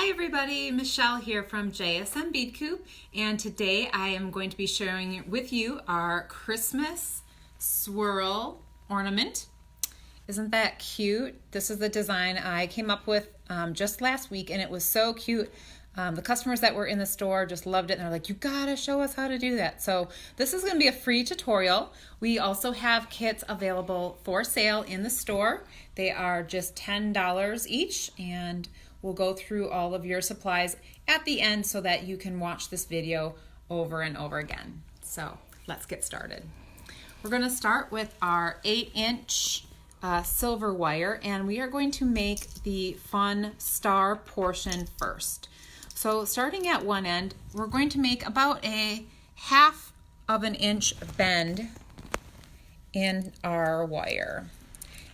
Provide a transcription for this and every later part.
Hi everybody, Michelle here from JSM Bead Coop, and today I am going to be sharing with you our Christmas swirl ornament. Isn't that cute? This is the design I came up with just last week, and it was so cute. The customers that were in the store just loved it, and they're like, you gotta show us how to do that. So this is gonna be a free tutorial. We also have kits available for sale in the store. They are just $10 each, and we'll go through all of your supplies at the end so that you can watch this video over and over again. So let's get started. We're gonna start with our 8-inch silver wire, and we are going to make the fun star portion first. So starting at one end, we're going to make about a 1/2 of an inch bend in our wire.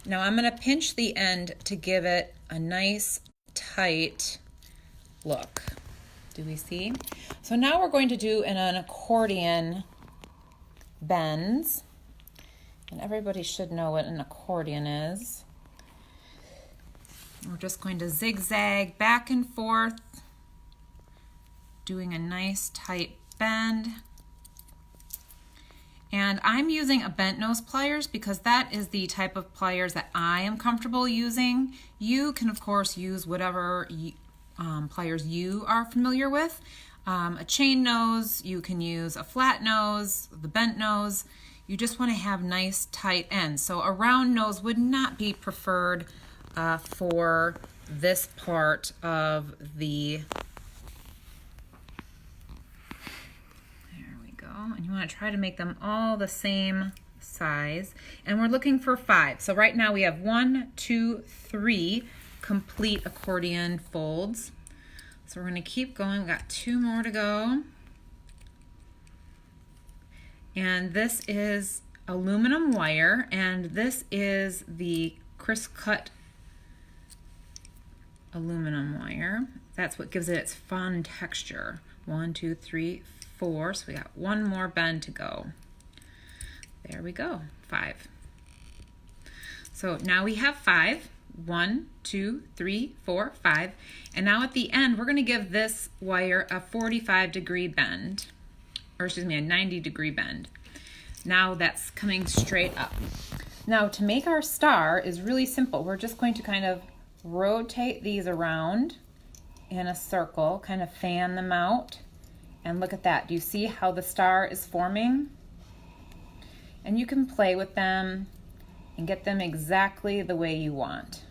Now I'm going to pinch the end to give it a nice tight look. Do we see? So now we're going to do an accordion bends. And everybody should know what an accordion is. We're just going to zigzag back and forth, doing a nice tight bend. And I'm using a bent nose pliers because that is the type of pliers that I am comfortable using. You can of course use whatever pliers you are familiar with. A chain nose, you can use a flat nose, the bent nose. You just want to have nice tight ends. So a round nose would not be preferred for this part of the, there we go. And you want to try to make them all the same size. And we're looking for 5. So right now we have 1, 2, 3 complete accordion folds. So we're going to keep going. We've got 2 more to go. And this is aluminum wire, and this is the crisp cut aluminum wire. That's what gives it its fun texture. 1, 2, 3, 4. So we got 1 more bend to go. There we go, 5. So now we have 5. 1, 2, 3, 4, 5. And now at the end, we're going to give this wire a 45-degree bend. Or excuse me, a 90-degree bend. Now that's coming straight up. Now to make our star is really simple. We're just going to kind of rotate these around in a circle, kind of fan them out. And look at that. Do you see how the star is forming? And you can play with them and get them exactly the way you want.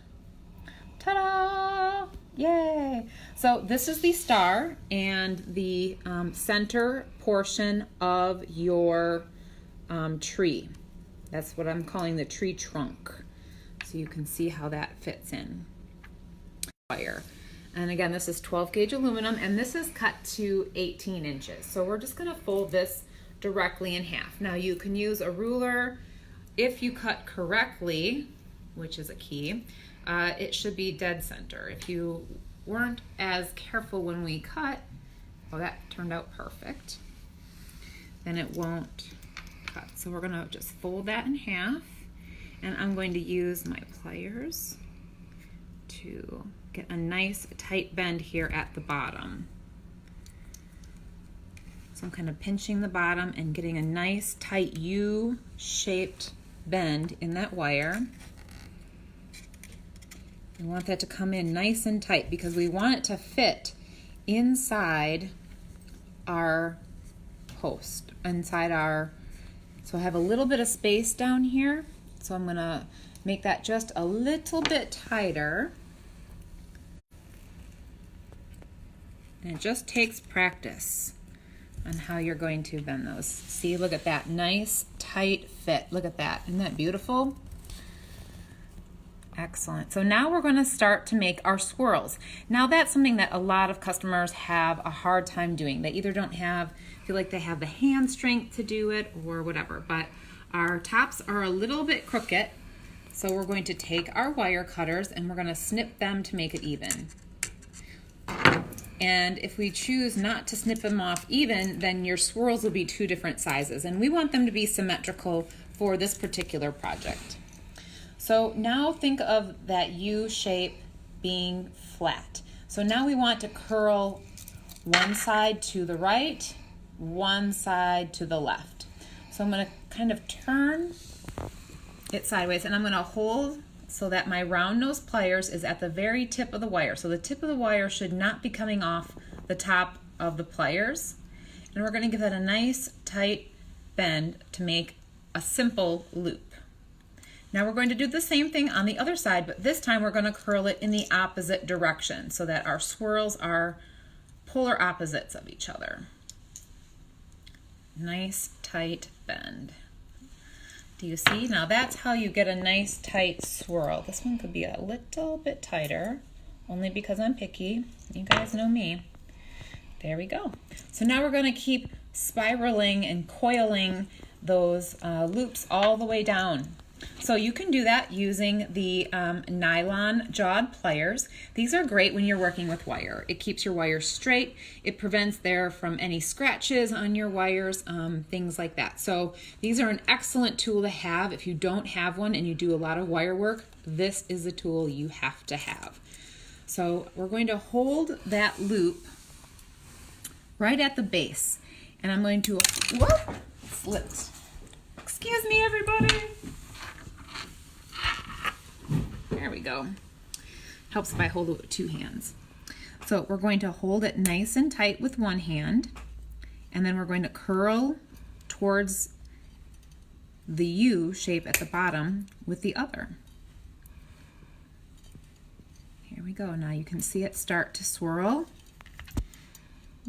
Ta-da! Yay! So this is the star and the center portion of your tree. That's what I'm calling the tree trunk. So you can see how that fits in. Wire. And again, this is 12 gauge aluminum, and this is cut to 18 inches. So we're just going to fold this directly in half. Now you can use a ruler if you cut correctly, which is a key. It should be dead center. If you weren't as careful when we cut, well, that turned out perfect, then it won't cut. So we're going to just fold that in half, and I'm going to use my pliers to get a nice tight bend here at the bottom. So I'm kind of pinching the bottom and getting a nice tight U-shaped bend in that wire. We want that to come in nice and tight because we want it to fit inside our post, so I have a little bit of space down here. So I'm gonna make that just a little bit tighter. And it just takes practice on how you're going to bend those. See, look at that nice tight fit. Look at that, isn't that beautiful? Excellent. So now we're going to start to make our swirls. Now that's something that a lot of customers have a hard time doing. They either don't feel like they have the hand strength to do it or whatever, but our tops are a little bit crooked. So we're going to take our wire cutters and we're going to snip them to make it even. And if we choose not to snip them off even, then your swirls will be 2 different sizes. And we want them to be symmetrical for this particular project. So now think of that U shape being flat. So now we want to curl one side to the right, one side to the left. So I'm going to kind of turn it sideways, and I'm going to hold so that my round nose pliers is at the very tip of the wire. So the tip of the wire should not be coming off the top of the pliers. And we're going to give that a nice tight bend to make a simple loop. Now we're going to do the same thing on the other side, but this time we're going to curl it in the opposite direction so that our swirls are polar opposites of each other. Nice tight bend. Do you see? Now that's how you get a nice tight swirl. This one could be a little bit tighter, only because I'm picky. You guys know me. There we go. So now we're going to keep spiraling and coiling those loops all the way down. So you can do that using the nylon jawed pliers. These are great when you're working with wire. It keeps your wires straight. It prevents there from any scratches on your wires, things like that. So these are an excellent tool to have. If you don't have one and you do a lot of wire work, this is the tool you have to have. So we're going to hold that loop right at the base. And I'm going to, whoop, slipped. Excuse me, everybody. There we go. Helps if I hold it with two hands. So we're going to hold it nice and tight with one hand, and then we're going to curl towards the U shape at the bottom with the other. Here we go. Now you can see it start to swirl.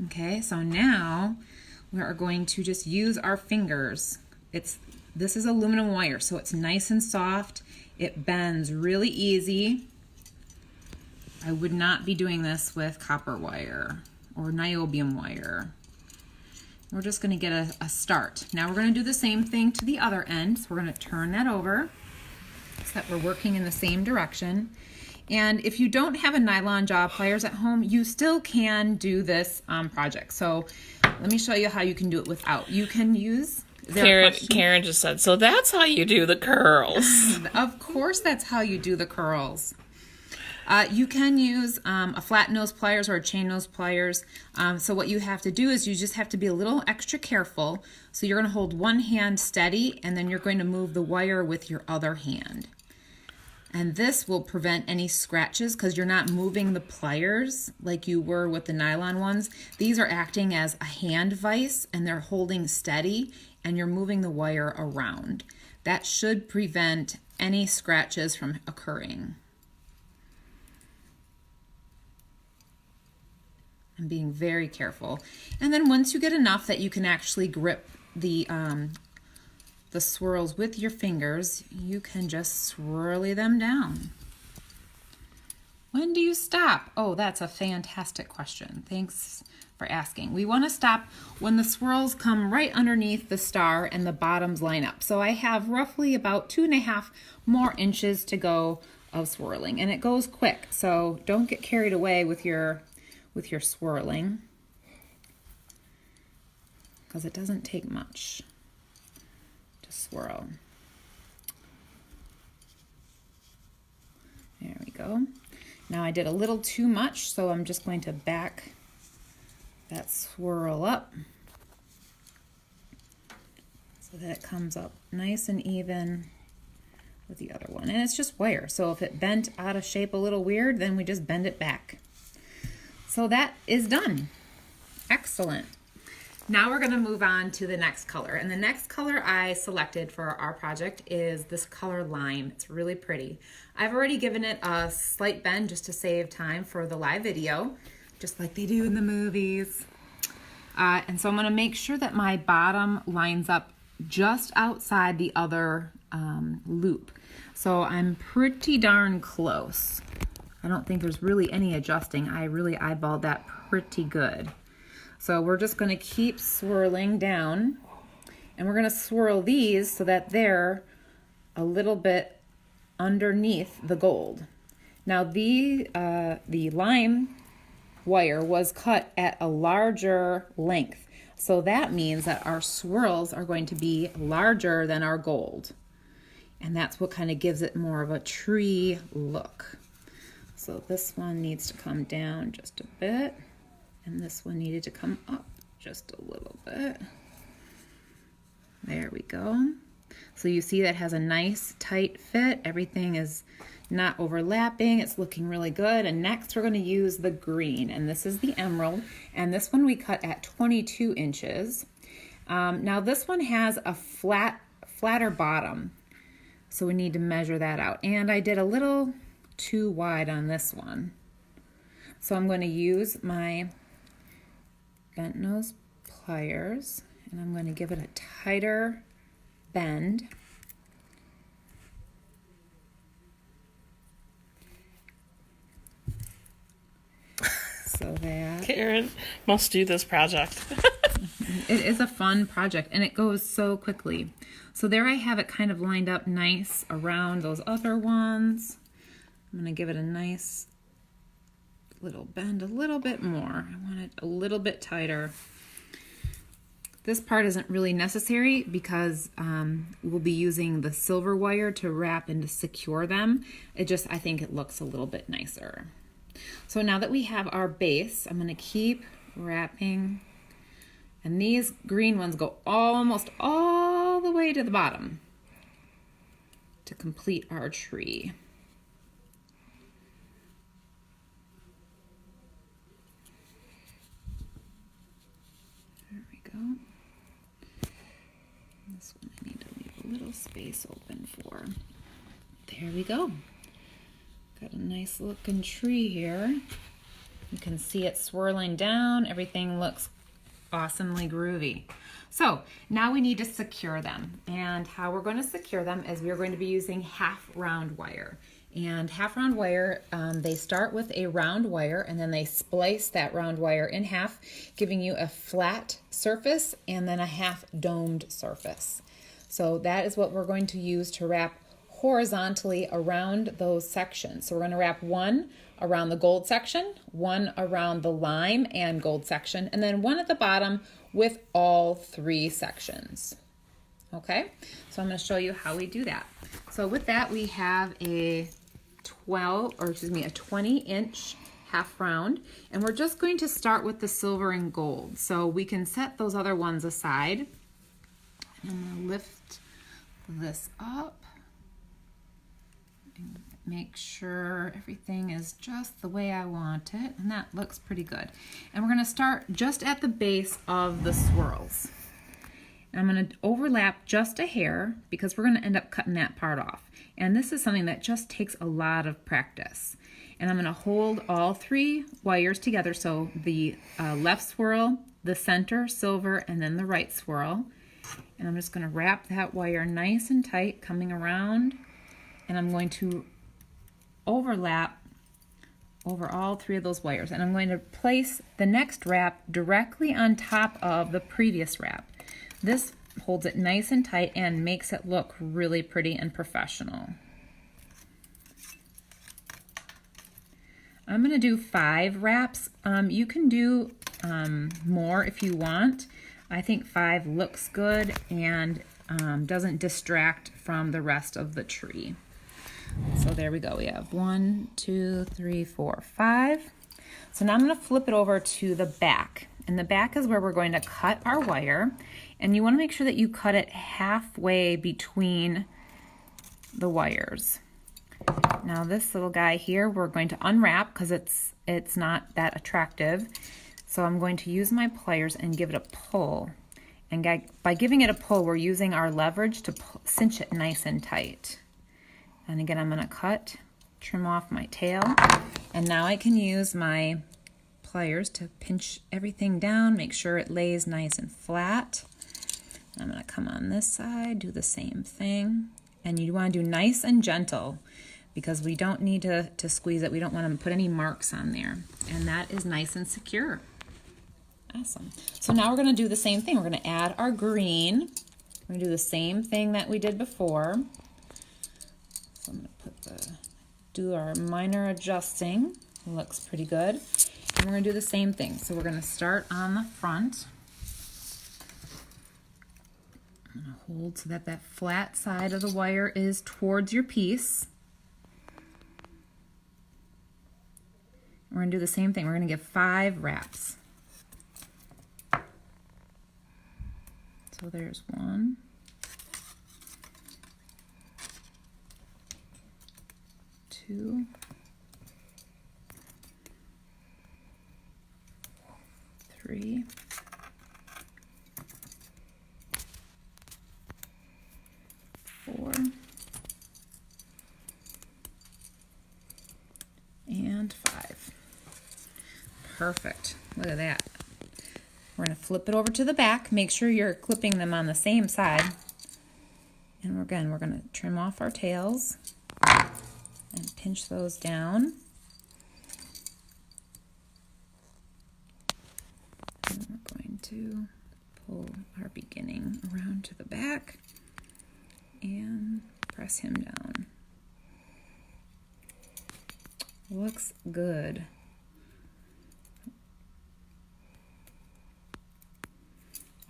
Okay, so now we are going to just use our fingers. This is aluminum wire, so it's nice and soft. It bends really easy. I would not be doing this with copper wire or niobium wire. We're just going to get a start. Now we're going to do the same thing to the other end. So we're going to turn that over so that we're working in the same direction. And if you don't have a nylon jaw pliers at home, you still can do this project. So let me show you how you can do it without. You can use... Karen just said, so that's how you do the curls. Of course that's how you do the curls. You can use a flat nose pliers or a chain nose pliers. So what you have to do is you just have to be a little extra careful. So you're going to hold one hand steady, and then you're going to move the wire with your other hand. And this will prevent any scratches because you're not moving the pliers like you were with the nylon ones. These are acting as a hand vise, and they're holding steady, and you're moving the wire around. That should prevent any scratches from occurring. I'm being very careful. And then once you get enough that you can actually grip the swirls with your fingers, you can just swirly them down. When do you stop? Oh, that's a fantastic question. Thanks for asking. We want to stop when the swirls come right underneath the star and the bottoms line up. So I have roughly about 2.5 more inches to go of swirling, and it goes quick. So don't get carried away with your swirling, because it doesn't take much to swirl. There we go. Now I did a little too much, so I'm just going to back that swirl up so that it comes up nice and even with the other one. And it's just wire, so if it bent out of shape a little weird, then we just bend it back. So that is done. Excellent. Now we're going to move on to the next color. And the next color I selected for our project is this color Lime. It's really pretty. I've already given it a slight bend just to save time for the live video, just like they do in the movies. And so I'm going to make sure that my bottom lines up just outside the other loop. So I'm pretty darn close. I don't think there's really any adjusting. I really eyeballed that pretty good. So we're just going to keep swirling down, and we're going to swirl these so that they're a little bit underneath the gold. Now the lime wire was cut at a larger length, so that means that our swirls are going to be larger than our gold, and that's what kind of gives it more of a tree look. So this one needs to come down just a bit, and this one needed to come up just a little bit. There we go. So you see that has a nice tight fit. Everything is not overlapping. It's looking really good. And next we're going to use the green, and this is the emerald, and this one we cut at 22 inches. Now this one has a flatter bottom, so we need to measure that out. And I did a little too wide on this one. So I'm going to use my bent nose pliers, and I'm going to give it a tighter bend. So that Karen must do this project. it is a fun project, and it goes so quickly. So there I have it kind of lined up nice around those other ones. I'm going to give it a nice little bend, a little bit more. I want it a little bit tighter. This part isn't really necessary because we'll be using the silver wire to wrap and to secure them. I think it looks a little bit nicer. So now that we have our base, I'm going to keep wrapping, and these green ones go almost all the way to the bottom to complete our tree. There we go. This one I need to leave a little space open for. There we go. Got a nice looking tree here. You can see it swirling down. Everything looks awesomely groovy. So now we need to secure them. And how we're going to secure them is we're going to be using half round wire. And half round wire, they start with a round wire and then they splice that round wire in half, giving you a flat surface and then a half domed surface. So that is what we're going to use to wrap horizontally around those sections. So we're going to wrap one around the gold section, one around the lime and gold section, and then one at the bottom with all three sections. Okay, so I'm going to show you how we do that. So with that, we have a 20-inch half round, and we're just going to start with the silver and gold. So we can set those other ones aside. I'm going to lift this up and make sure everything is just the way I want it, and that looks pretty good. And we're going to start just at the base of the swirls. And I'm going to overlap just a hair because we're going to end up cutting that part off. And this is something that just takes a lot of practice. And I'm going to hold all three wires together, so the left swirl, the center silver, and then the right swirl. And I'm just going to wrap that wire nice and tight coming around, and I'm going to overlap over all three of those wires, and I'm going to place the next wrap directly on top of the previous wrap. This holds it nice and tight and makes it look really pretty and professional. I'm going to do 5 wraps. You can do more if you want. I think 5 looks good and doesn't distract from the rest of the tree. So there we go. We have 1, 2, 3, 4, 5. So now I'm going to flip it over to the back. And the back is where we're going to cut our wire. And you want to make sure that you cut it halfway between the wires. Now this little guy here, we're going to unwrap because it's not that attractive. So I'm going to use my pliers and give it a pull. And by giving it a pull, we're using our leverage to cinch it nice and tight. And again, I'm going to trim off my tail. And now I can use my pliers to pinch everything down, make sure it lays nice and flat. I'm going to come on this side, do the same thing. And you want to do nice and gentle because we don't need to squeeze it. We don't want to put any marks on there. And that is nice and secure. Awesome. So now we're going to do the same thing. We're going to add our green. We're going to do the same thing that we did before. So I'm going to do our minor adjusting. It looks pretty good. And we're going to do the same thing. So we're going to start on the front. I'm going to hold so that flat side of the wire is towards your piece. We're going to do the same thing. We're going to give 5 wraps. So there's 1, 2, 3, 4, and 5. Perfect. Look at that. We're going to flip it over to the back. Make sure you're clipping them on the same side. And again, we're going to trim off our tails and pinch those down. And we're going to pull our beginning around to the back and press him down. Looks good.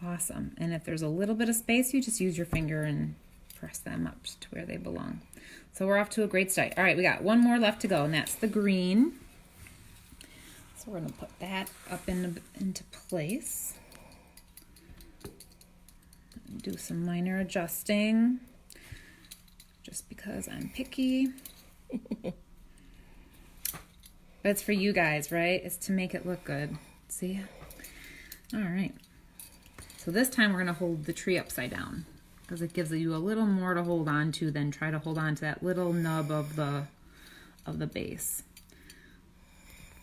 Awesome. And if there's a little bit of space, you just use your finger and press them up to where they belong. So we're off to a great start. All right, we got one more left to go, and that's the green. So we're going to put that up into place. Do some minor adjusting, just because I'm picky. But it's for you guys, right? It's to make it look good. See? All right. So this time we're going to hold the tree upside down because it gives you a little more to hold on to than try to hold on to that little nub of the base.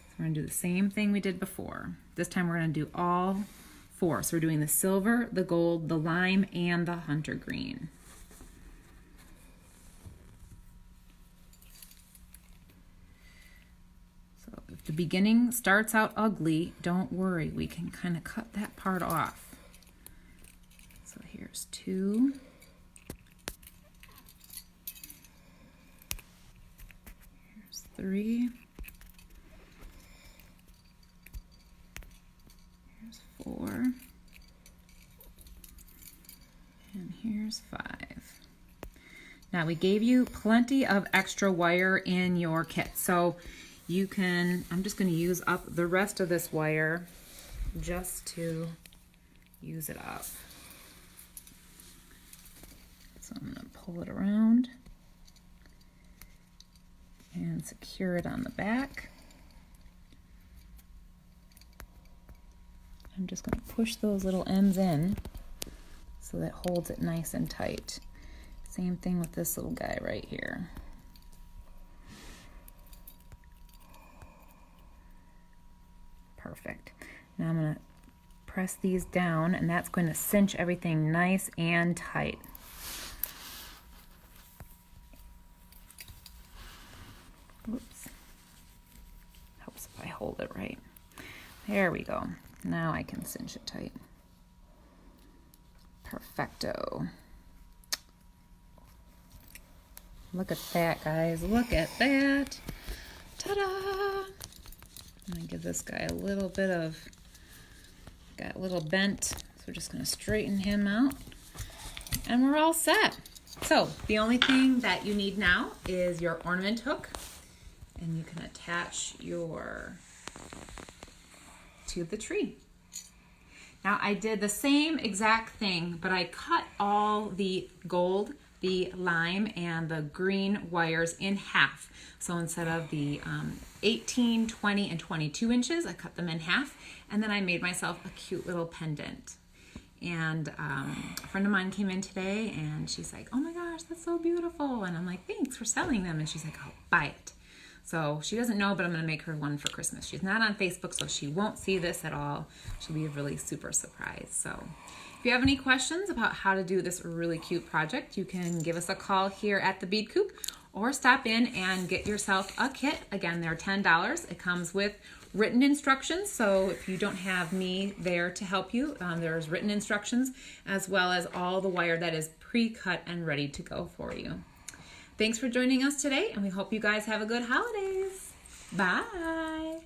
So we're going to do the same thing we did before. This time we're going to do all 4. So we're doing the silver, the gold, the lime, and the hunter green. So if the beginning starts out ugly, don't worry. We can kind of cut that part off. So here's 2. Here's 3. Here's 4. And here's 5. Now we gave you plenty of extra wire in your kit. So you can, I'm just going to use up the rest of this wire just to use it up. So I'm going to pull it around and secure it on the back. I'm just going to push those little ends in so that holds it nice and tight. Same thing with this little guy right here. Perfect. Now I'm going to press these down, and that's going to cinch everything nice and tight. Oops. Helps if I hold it right. There we go. Now I can cinch it tight. Perfecto. Look at that, guys. Look at that. Ta-da! I'm going to give this guy a little bit of, got a little bent. So we're just going to straighten him out. And we're all set. So the only thing that you need now is your ornament hook. And you can attach your to the tree. Now I did the same exact thing, but I cut all the gold, the lime, and the green wires in half. So instead of the 18, 20, and 22 inches, I cut them in half, and then I made myself a cute little pendant. And a friend of mine came in today, and she's like, "Oh my gosh, that's so beautiful." And I'm like, "Thanks for selling them." And she's like, "Oh, buy it." So she doesn't know, but I'm going to make her one for Christmas. She's not on Facebook, so she won't see this at all. She'll be really super surprised. So if you have any questions about how to do this really cute project, you can give us a call here at the Bead Coop or stop in and get yourself a kit. Again, they're $10. It comes with written instructions, so if you don't have me there to help you, there's written instructions as well as all the wire that is pre-cut and ready to go for you. Thanks for joining us today, and we hope you guys have a good holidays. Bye.